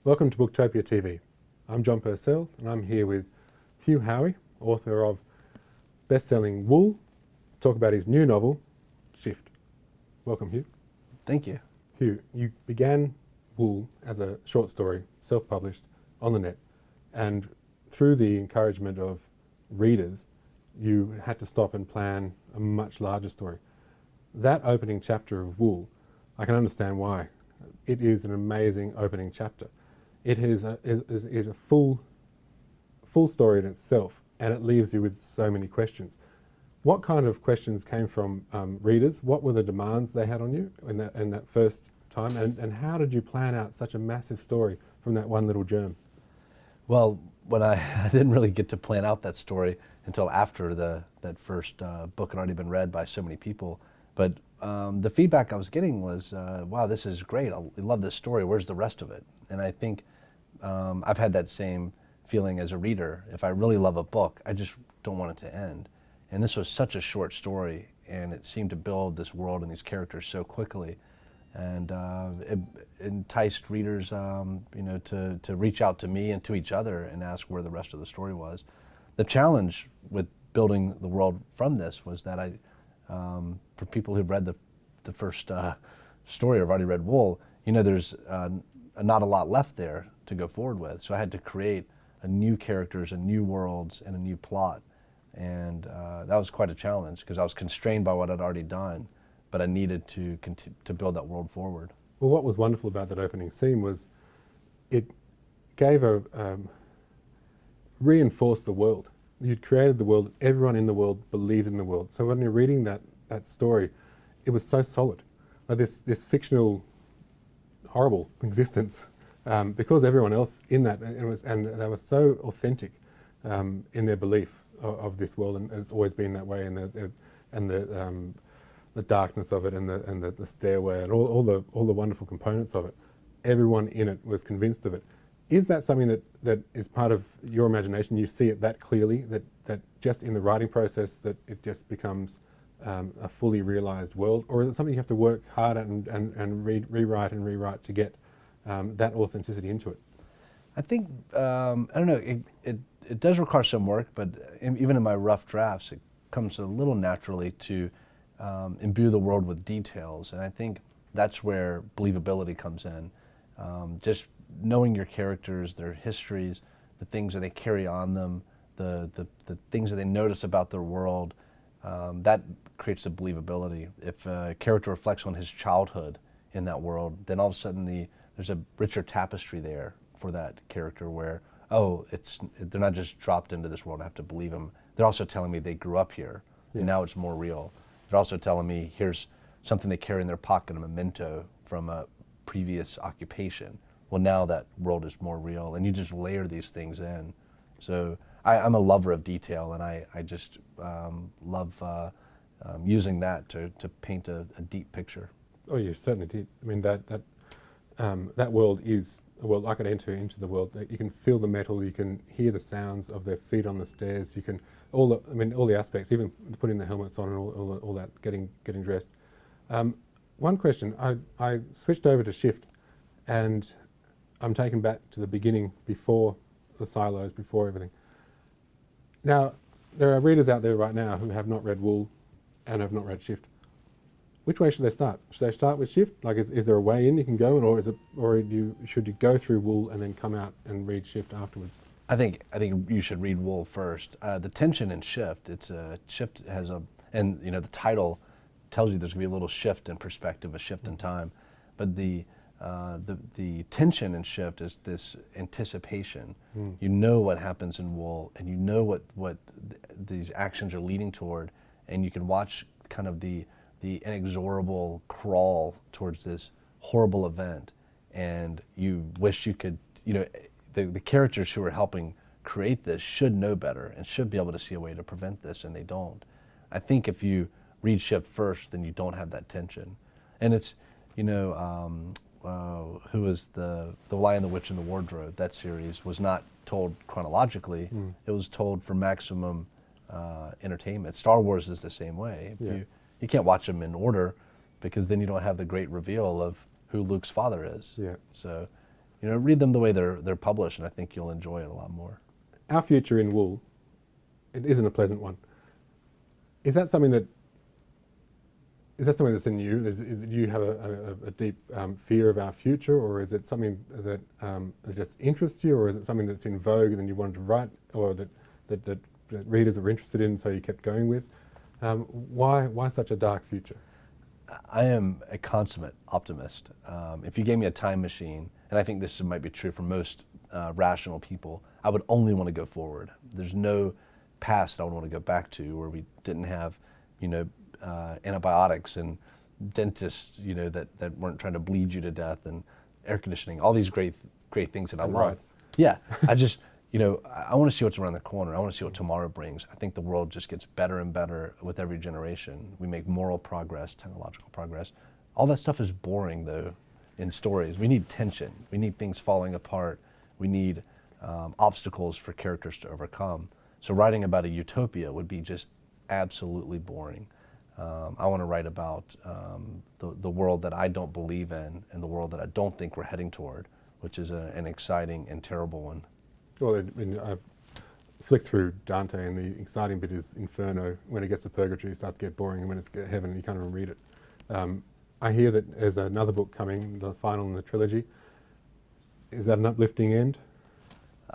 Welcome to Booktopia TV. I'm John Purcell and I'm here with Hugh Howey, author of best-selling Wool, to talk about his new novel, Shift. Welcome, Hugh. Thank you. Hugh, you began Wool as a short story, self-published, on the net, and through the encouragement of readers, you had to stop and plan a much larger story. That opening chapter of Wool, I can understand why. It is an amazing opening chapter. It is a full story in itself, and it leaves you with so many questions. What kind of questions came from readers? What were the demands they had on you in that first time? And how did you plan out such a massive story from that one little germ? Well, when I didn't really get to plan out that story until after that first book had already been read by so many people. But the feedback I was getting was, wow, this is great. I love this story. Where's the rest of it? And I think I've had that same feeling as a reader. If I really love a book, I just don't want it to end. And this was such a short story, and it seemed to build this world and these characters so quickly. And it enticed readers to reach out to me and to each other and ask where the rest of the story was. The challenge with building the world from this was that for people who've read the first story or have already read Wool, there's not a lot left there to go forward with. So I had to create a new characters, a new worlds, and a new plot. And that was quite a challenge because I was constrained by what I'd already done, but I needed to build that world forward. Well, what was wonderful about that opening scene was it gave reinforced the world. You'd created the world, everyone in the world believed in the world. So when you're reading that story, it was so solid. Like this fictional, horrible existence, because everyone else in that, and they were so authentic in their belief of this world, and it's always been that way, and the darkness of it, and the stairway, and all the wonderful components of it. Everyone in it was convinced of it. Is that something that is part of your imagination? You see it that clearly, that just in the writing process that it just becomes a fully realized world? Or is it something you have to work hard at and rewrite and rewrite to get that authenticity into it? I think, I don't know, it does require some work, but even in my rough drafts, it comes a little naturally to imbue the world with details. And I think that's where believability comes in. Just knowing your characters, their histories, the things that they carry on them, the things that they notice about their world, that creates the believability. If a character reflects on his childhood in that world, then all of a sudden there's a richer tapestry there for that character where, oh, they're not just dropped into this world and I have to believe them. They're also telling me they grew up here, and now it's more real. They're also telling me here's something they carry in their pocket, a memento from a previous occupation. Well, now that world is more real, and you just layer these things in. So I'm a lover of detail, and I just love using that to paint a deep picture. Oh, you certainly did. I mean, that world is a world I could enter into the world. You can feel the metal, you can hear the sounds of their feet on the stairs, you can all the aspects, even putting the helmets on and all that, getting dressed. One question, I switched over to Shift, and I'm taken back to the beginning, before the silos, before everything. Now, there are readers out there right now who have not read Wool and have not read Shift. Which way should they start? Should they start with Shift? Like, is there a way in you can go, or should you go through Wool and then come out and read Shift afterwards? I think you should read Wool first. The tension in Shift, Shift has and the title tells you there's going to be a little shift in perspective, a shift in time, but the tension in Shift is this anticipation. You know what happens in Wool, and you know what these actions are leading toward, and you can watch kind of the inexorable crawl towards this horrible event, and you wish you could, the characters who are helping create this should know better and should be able to see a way to prevent this, and they don't. I think if you read Shift first, then you don't have that tension. And it's, who was the Lion, the Witch, and the Wardrobe, that series was not told chronologically. It was told for maximum entertainment. Star Wars is the same way. You can't watch them in order, because then you don't have the great reveal of who Luke's father is. So read them the way they're published, and I think you'll enjoy it a lot more. Our future in wool, it isn't a pleasant one. Is that something that's in you? Do you have a deep fear of our future, or is it something that just interests you, or is it something that's in vogue and you wanted to write, or that readers are interested in, so you kept going with? Why such a dark future? I am a consummate optimist. If you gave me a time machine, and I think this might be true for most rational people, I would only want to go forward. There's no past I would want to go back to where we didn't have, antibiotics and dentists, that weren't trying to bleed you to death, and air conditioning, all these great things that I love. Rights. Yeah, I just, I want to see what's around the corner. I want to see what tomorrow brings. I think the world just gets better and better with every generation. We make moral progress, technological progress. All that stuff is boring, though, in stories. We need tension. We need things falling apart. We need obstacles for characters to overcome. So writing about a utopia would be just absolutely boring. I want to write about the world that I don't believe in, and the world that I don't think we're heading toward, which is an exciting and terrible one. Well, I flicked through Dante, and the exciting bit is Inferno. When it gets to Purgatory, it starts to get boring, and when it's get heaven, you can't even read it. I hear that there's another book coming, the final in the trilogy. Is that an uplifting end?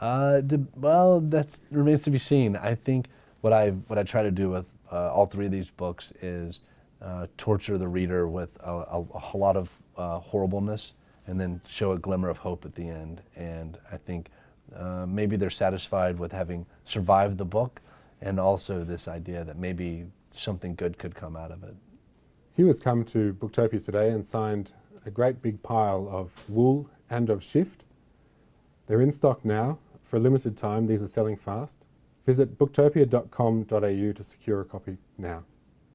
Well, that remains to be seen. I think what I try to do with all three of these books is torture the reader with a lot of horribleness, and then show a glimmer of hope at the end. And I think maybe they're satisfied with having survived the book, and also this idea that maybe something good could come out of it. Hugh has come to Booktopia today and signed a great big pile of wool and of shift. They're in stock now. For a limited time, these are selling fast. Visit booktopia.com.au to secure a copy now.